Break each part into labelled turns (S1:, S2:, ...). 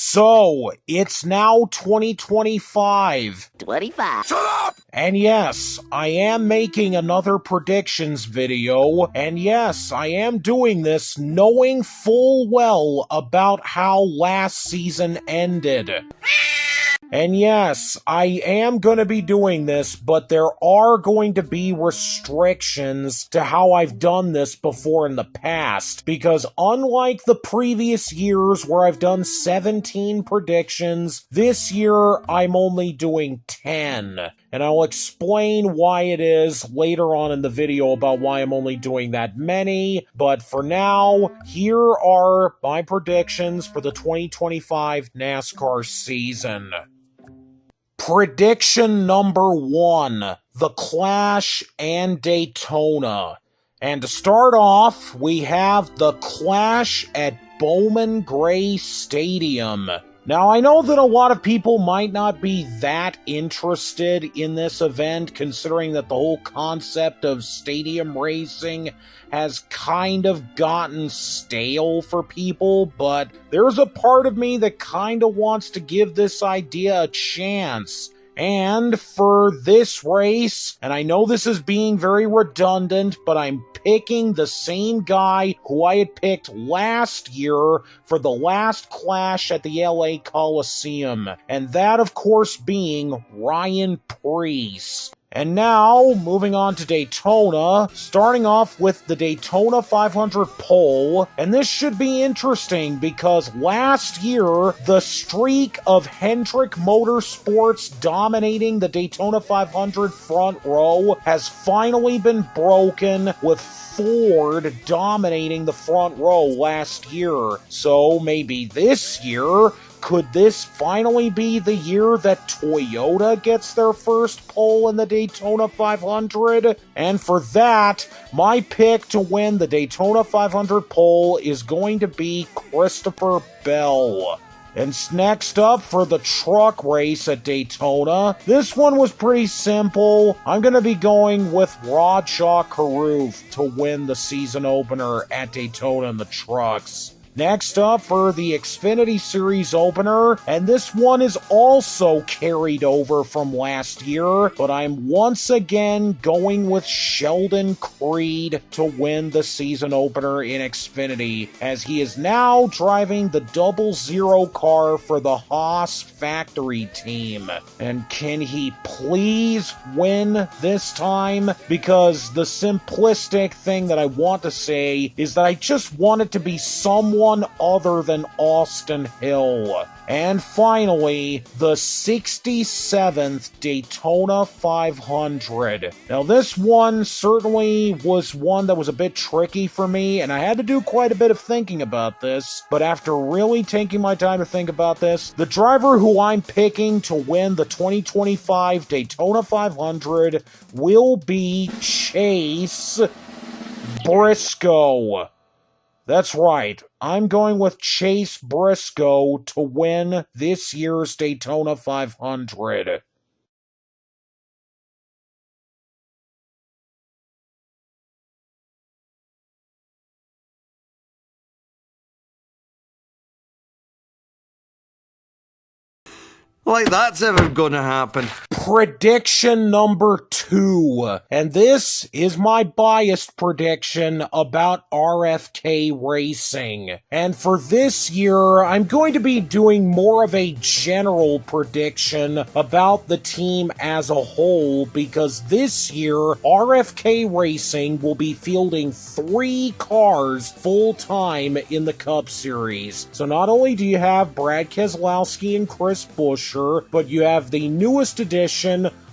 S1: So, it's now 2025.
S2: 25.
S3: Shut up!
S1: And yes, I am making another predictions video, and yes, I am doing this knowing full well about how last season ended. And yes, I am going to be doing this, but there are going to be restrictions to how I've done this before in the past, because unlike the previous years where I've done 17 predictions, this year I'm only doing 10. And I'll explain why it is later on in the video about why I'm only doing that many, but for now, here are my predictions for the 2025 NASCAR season. Prediction number 1, the Clash and Daytona. And to start off, we have the Clash at Bowman Gray Stadium. Now, I know that a lot of people might not be that interested in this event, considering that the whole concept of stadium racing has kind of gotten stale for people, but there's a part of me that kind of wants to give this idea a chance. And for this race, and I know this is being very redundant, but I'm picking the same guy who I had picked last year for the last Clash at the LA Coliseum, and that of course being Ryan Preece. And now, moving on to Daytona, starting off with the Daytona 500 pole, and this should be interesting because last year, the streak of Hendrick Motorsports dominating the Daytona 500 front row has finally been broken, with Ford dominating the front row last year. So maybe this year, could this finally be the year that Toyota gets their first pole in the Daytona 500? And for that, my pick to win the Daytona 500 pole is going to be Christopher Bell. And next up for the truck race at Daytona, this one was pretty simple. I'm going to be going with Rajah Caruth to win the season opener at Daytona in the trucks. Next up for the Xfinity Series opener, and this one is also carried over from last year, but I'm once again going with Sheldon Creed to win the season opener in Xfinity, as he is now driving the 00 car for the Haas factory team. And can he please win this time? Because the simplistic thing that I want to say is that I just want it to be someone other than Austin Hill. And finally, the 67th Daytona 500. Now this one certainly was one that was a bit tricky for me, and I had to do quite a bit of thinking about this, but after really taking my time to think about this, the driver who I'm picking to win the 2025 Daytona 500 will be Chase Briscoe. That's right, I'm going with Chase Briscoe to win this year's Daytona 500.
S3: Like that's ever gonna happen.
S1: Prediction number 2, and this is my biased prediction about RFK Racing. And for this year, I'm going to be doing more of a general prediction about the team as a whole, because this year, RFK Racing will be fielding 3 cars full-time in the Cup Series. So not only do you have Brad Keselowski and Chris Buescher, but you have the newest addition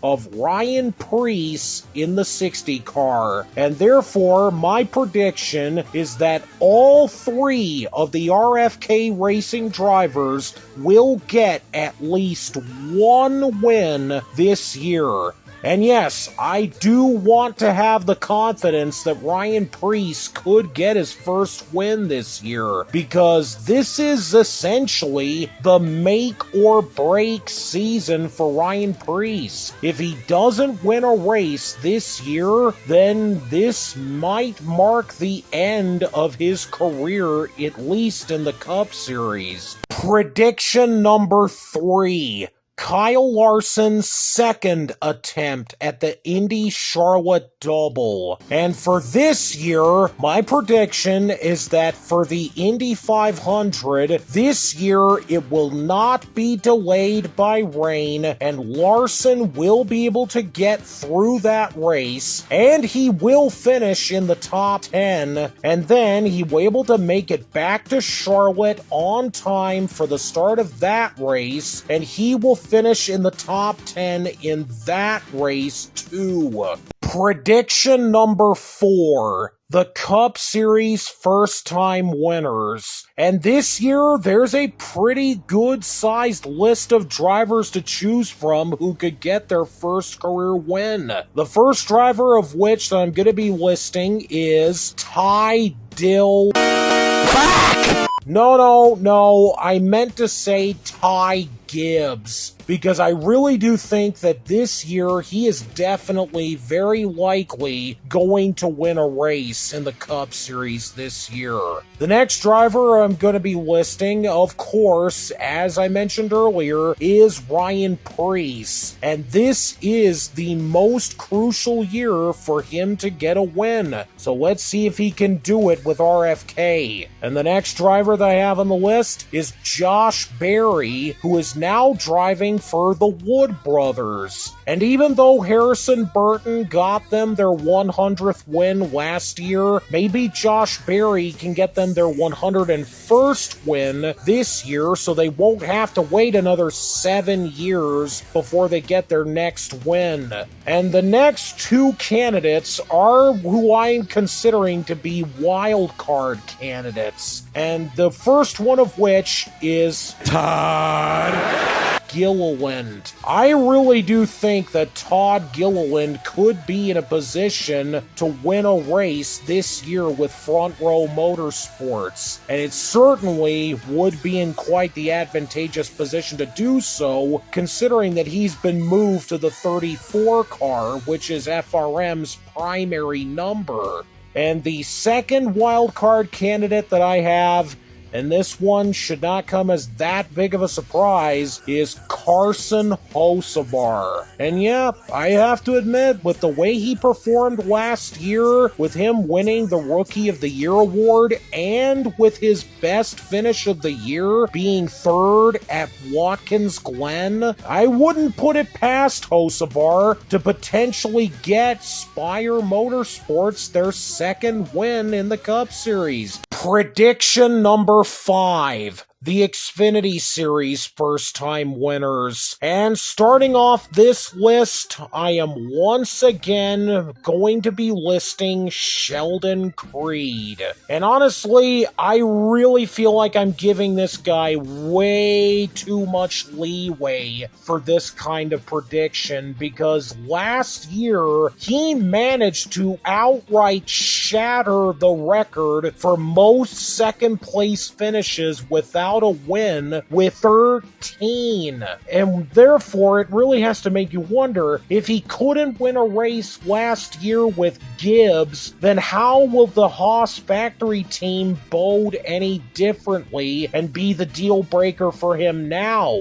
S1: of Ryan Preece in the 60 car. And therefore, my prediction is that all 3 of the RFK Racing drivers will get at least 1 win this year. And yes, I do want to have the confidence that Ryan Preece could get his first win this year, because this is essentially the make or break season for Ryan Preece. If he doesn't win a race this year, then this might mark the end of his career, at least in the Cup Series. Prediction number 3. Kyle Larson's second attempt at the Indy Charlotte Double. And for this year, my prediction is that for the Indy 500, this year it will not be delayed by rain, and Larson will be able to get through that race, and he will finish in the top 10, and then he will be able to make it back to Charlotte on time for the start of that race, and he will finish in the top 10 in that race too. Prediction number 4. The Cup Series first-time winners. And this year, there's a pretty good-sized list of drivers to choose from who could get their first career win. The first driver of which that I'm going to be listing is Ty Dill. No, I meant to say Ty Gibbs, because I really do think that this year he is definitely very likely going to win a race in the Cup Series this year. The next driver I'm going to be listing, of course, as I mentioned earlier, is Ryan Preece, and this is the most crucial year for him to get a win, so let's see if he can do it with RFK. And the next driver that I have on the list is Josh Berry, who is now driving for the Wood Brothers. And even though Harrison Burton got them their 100th win last year, maybe Josh Berry can get them their 101st win this year, so they won't have to wait another 7 years before they get their next win. And the next 2 candidates are who I'm considering to be wild card candidates. And the first one of which is Todd Gilliland. I really do think that Todd Gilliland could be in a position to win a race this year with Front Row Motorsports, and it certainly would be in quite the advantageous position to do so, considering that he's been moved to the 34 car, which is FRM's primary number. And the second wildcard candidate that I have, and this one should not come as that big of a surprise, is Carson Hocevar. And yeah, I have to admit, with the way he performed last year, with him winning the Rookie of the Year award, and with his best finish of the year being third at Watkins Glen, I wouldn't put it past Hocevar to potentially get Spire Motorsports their second win in the Cup Series. Prediction number 5. The Xfinity Series first-time winners. And starting off this list, I am once again going to be listing Sheldon Creed. And honestly, I really feel like I'm giving this guy way too much leeway for this kind of prediction, because last year, he managed to outright shatter the record for most second-place finishes without a win with 13. And therefore, it really has to make you wonder, if he couldn't win a race last year with Gibbs, then how will the Haas factory team bode any differently and be the deal breaker for him now?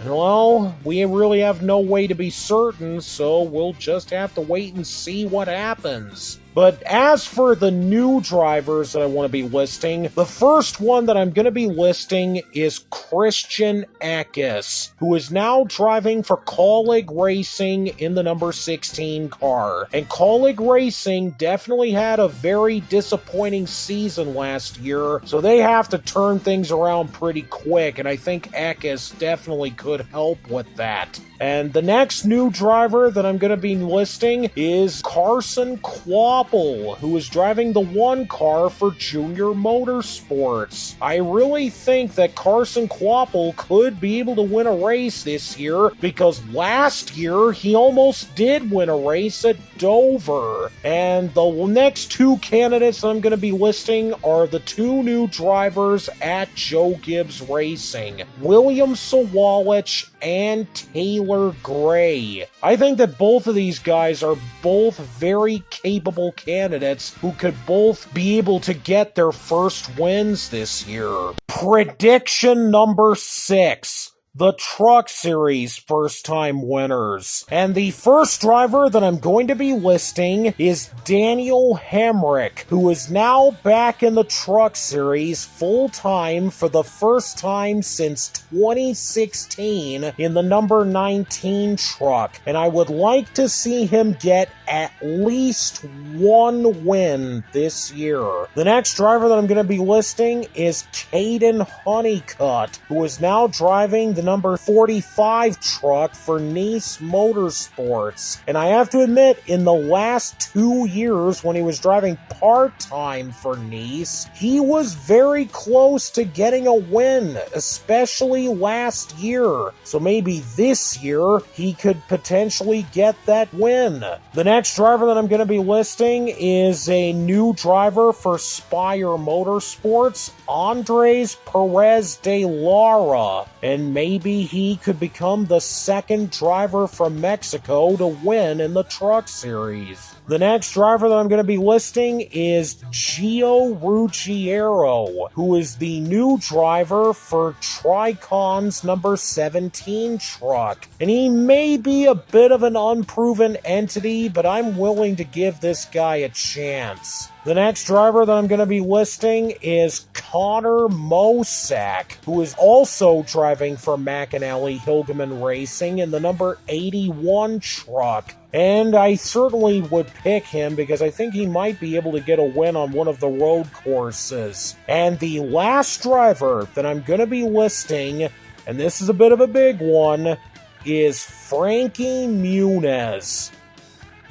S1: Well, we really have no way to be certain, so we'll just have to wait and see what happens. But as for the new drivers that I want to be listing, the first one that I'm going to be listing is Christian Eckes, who is now driving for Kaulig Racing in the number 16 car. And Kaulig Racing definitely had a very disappointing season last year, so they have to turn things around pretty quick, and I think Eckes definitely could help with that. And the next new driver that I'm going to be listing is Carson Quab Kvapil, who is driving the 1 car for Junior Motorsports. I really think that Carson Kvapil could be able to win a race this year, because last year he almost did win a race at Dover. And the next 2 candidates I'm going to be listing are the 2 new drivers at Joe Gibbs Racing, William Sawalich and Taylor Gray. I think that both of these guys are both very capable candidates who could both be able to get their first wins this year. Prediction number 6. The Truck Series first-time winners. And the first driver that I'm going to be listing is Daniel Hemrick, who is now back in the Truck Series full-time for the first time since 2016 in the number 19 truck. And I would like to see him get at least 1 win this year. The next driver that I'm going to be listing is Caden Honeycutt, who is now driving the number 45 truck for Nice Motorsports. And I have to admit, in the last 2 years when he was driving part-time for Nice, he was very close to getting a win, especially last year. So maybe this year he could potentially get that win. The next driver that I'm going to be listing is a new driver for Spire Motorsports, Andres Perez de Lara. And maybe he could become the second driver from Mexico to win in the Truck Series. The next driver that I'm going to be listing is Gio Ruggiero, who is the new driver for Tricon's number 17 truck. And he may be a bit of an unproven entity, but I'm willing to give this guy a chance. The next driver that I'm going to be listing is Connor Mosack, who is also driving for McAnally Hilgeman Racing in the number 81 truck. And I certainly would pick him because I think he might be able to get a win on one of the road courses. And the last driver that I'm going to be listing, and this is a bit of a big one, is Frankie Muniz.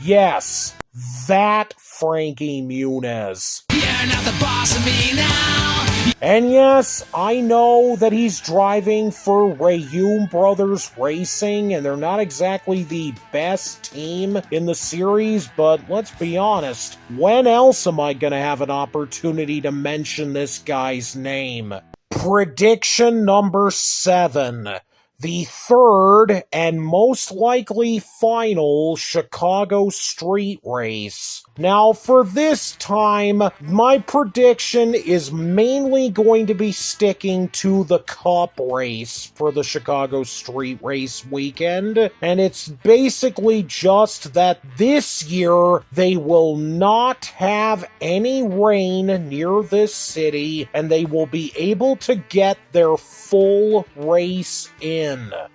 S1: Yes, that Frankie Muniz.
S2: You're not the boss of me now.
S1: And yes, I know that he's driving for Rayum Brothers Racing, and they're not exactly the best team in the series, but let's be honest, when else am I going to have an opportunity to mention this guy's name? Prediction number 7. The third and most likely final Chicago street race. Now, for this time, my prediction is mainly going to be sticking to the Cup race for the Chicago street race weekend, and it's basically just that this year they will not have any rain near this city, and they will be able to get their full race in.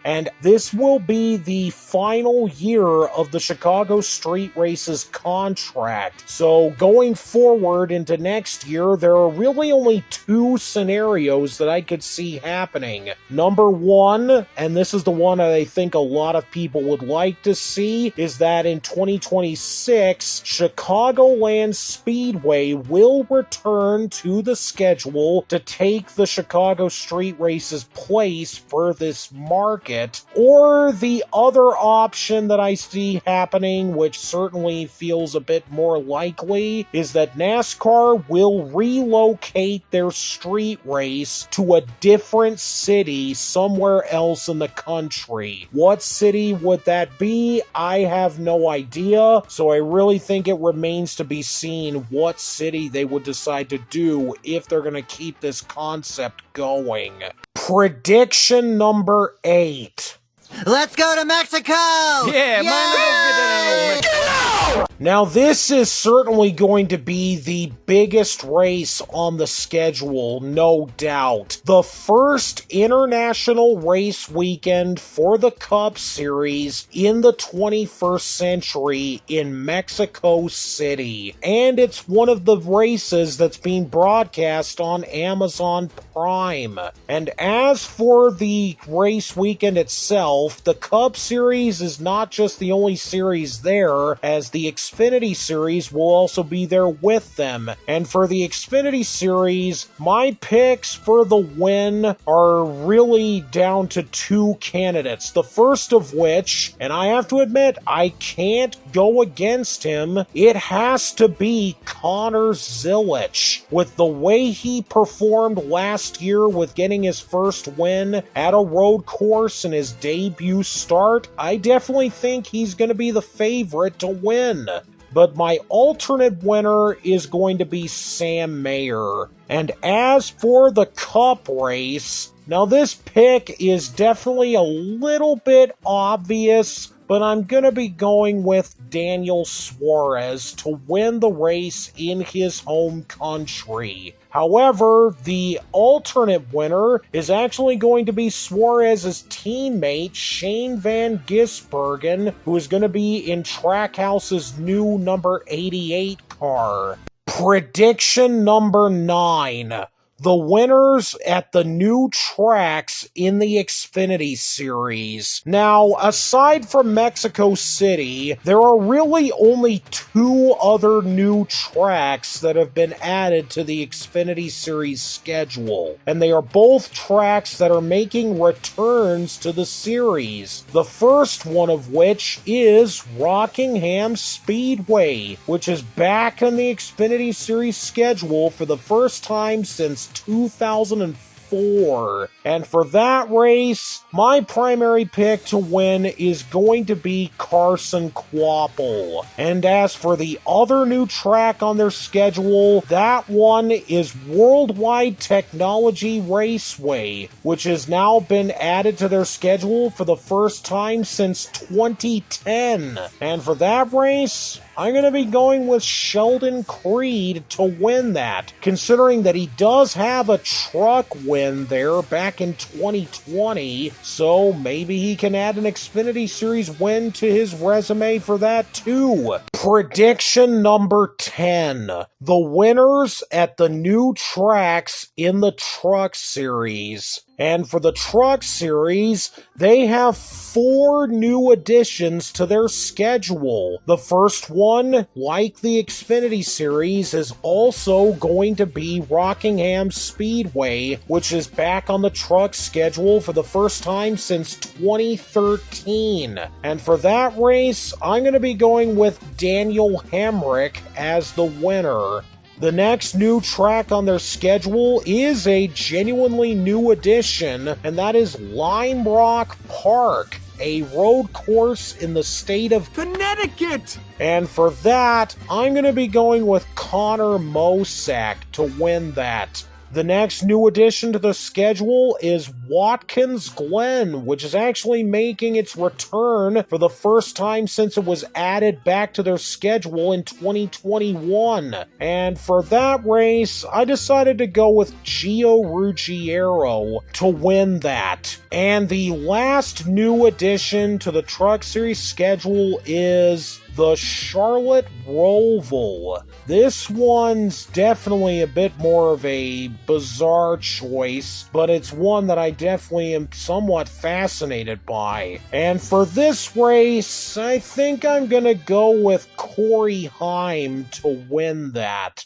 S1: And this will be the final year of the Chicago Street Race's contract. So going forward into next year, there are really only 2 scenarios that I could see happening. Number 1, and this is the one that I think a lot of people would like to see, is that in 2026, Chicagoland Speedway will return to the schedule to take the Chicago Street Race's place for this market. Or the other option that I see happening, which certainly feels a bit more likely, is that NASCAR will relocate their street race to a different city somewhere else in the country. What city would that be? I have no idea, so I really think it remains to be seen what city they would decide to do if they're going to keep this concept going. Prediction number 8.
S4: Let's go to Mexico!
S3: Yeah, man, let's go get that old Mexico.
S1: Now, this is certainly going to be the biggest race on the schedule, no doubt. The first international race weekend for the Cup Series in the 21st century in Mexico City. And it's one of the races that's being broadcast on Amazon Prime. And as for the race weekend itself, the Cup Series is not just the only series there, as the Xfinity Series will also be there with them. And for the Xfinity Series, my picks for the win are really down to two candidates. The first of which, and I have to admit, I can't go against him, it has to be Connor Zilisch. With the way he performed last year with getting his first win at a road course in his debut start, I definitely think he's going to be the favorite to win. But my alternate winner is going to be Sam Mayer. And as for the Cup race, now this pick is definitely a little bit obvious, but I'm going to be going with Daniel Suarez to win the race in his home country. However, the alternate winner is actually going to be Suarez's teammate, Shane Van Gisbergen, who is going to be in Trackhouse's new number 88 car. Prediction number 9. The winners at the new tracks in the Xfinity Series. Now, aside from Mexico City, there are really only 2 other new tracks that have been added to the Xfinity Series schedule, and they are both tracks that are making returns to the series. The first one of which is Rockingham Speedway, which is back on the Xfinity Series schedule for the first time since 2004. And for that race, my primary pick to win is going to be Carson Kvapil. And as for the other new track on their schedule, that one is Worldwide Technology Raceway, which has now been added to their schedule for the first time since 2010. And for that race, I'm going to be going with Sheldon Creed to win that, considering that he does have a truck win there back in 2020, so maybe he can add an Xfinity Series win to his resume for that too. Prediction number 10. The winners at the new tracks in the Truck Series. And for the Truck Series, they have 4 new additions to their schedule. The first one, like the Xfinity Series, is also going to be Rockingham Speedway, which is back on the truck schedule for the first time since 2013. And for that race, I'm going to be going with Daniel Hemrick as the winner. The next new track on their schedule is a genuinely new addition, and that is Lime Rock Park, a road course in the state of Connecticut. And for that, I'm going to be going with Connor Mosack to win that. The next new addition to the schedule is Watkins Glen, which is actually making its return for the first time since it was added back to their schedule in 2021. And for that race, I decided to go with Gio Ruggiero to win that. And the last new addition to the Truck Series schedule is the Charlotte Roval. This one's definitely a bit more of a bizarre choice, but it's one that I definitely am somewhat fascinated by. And for this race, I think I'm gonna go with Corey Heim to win that.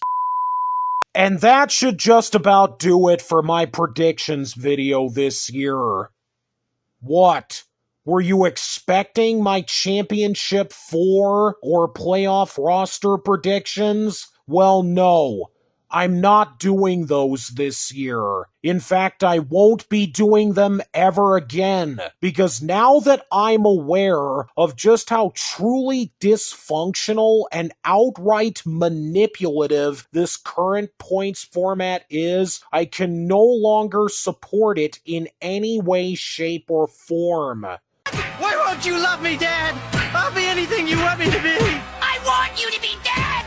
S1: And that should just about do it for my predictions video this year. What? Were you expecting my Championship 4 or playoff roster predictions? Well, no. I'm not doing those this year. In fact, I won't be doing them ever again, because now that I'm aware of just how truly dysfunctional and outright manipulative this current points format is, I can no longer support it in any way, shape, or form.
S4: Why won't you love me, Dad? I'll be anything you want me to be.
S2: I want you to be dead!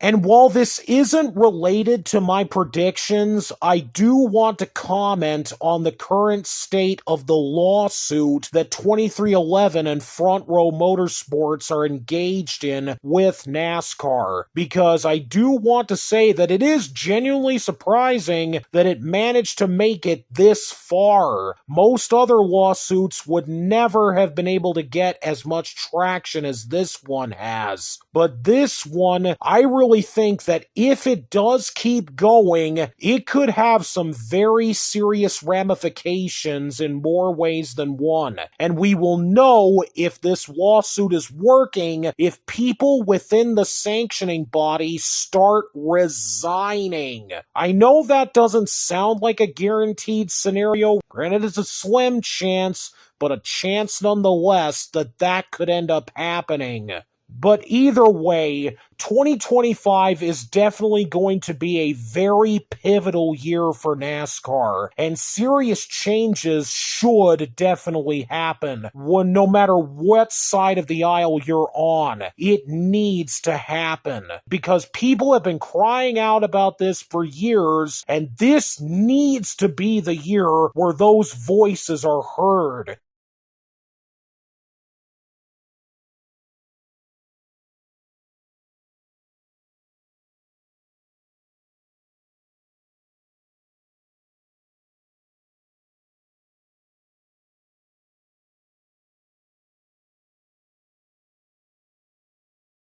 S1: And while this isn't related to my predictions, I do want to comment on the current state of the lawsuit that 2311 and Front Row Motorsports are engaged in with NASCAR, because I do want to say that it is genuinely surprising that it managed to make it this far. Most other lawsuits would never have been able to get as much traction as this one has. But this one, I really think that if it does keep going, it could have some very serious ramifications in more ways than one. And we will know if this lawsuit is working if people within the sanctioning body start resigning. I know that doesn't sound like a guaranteed scenario. Granted, it's a slim chance, but a chance nonetheless that could end up happening. But either way, 2025 is definitely going to be a very pivotal year for NASCAR, and serious changes should definitely happen. No matter what side of the aisle you're on, it needs to happen, because people have been crying out about this for years, and this needs to be the year where those voices are heard.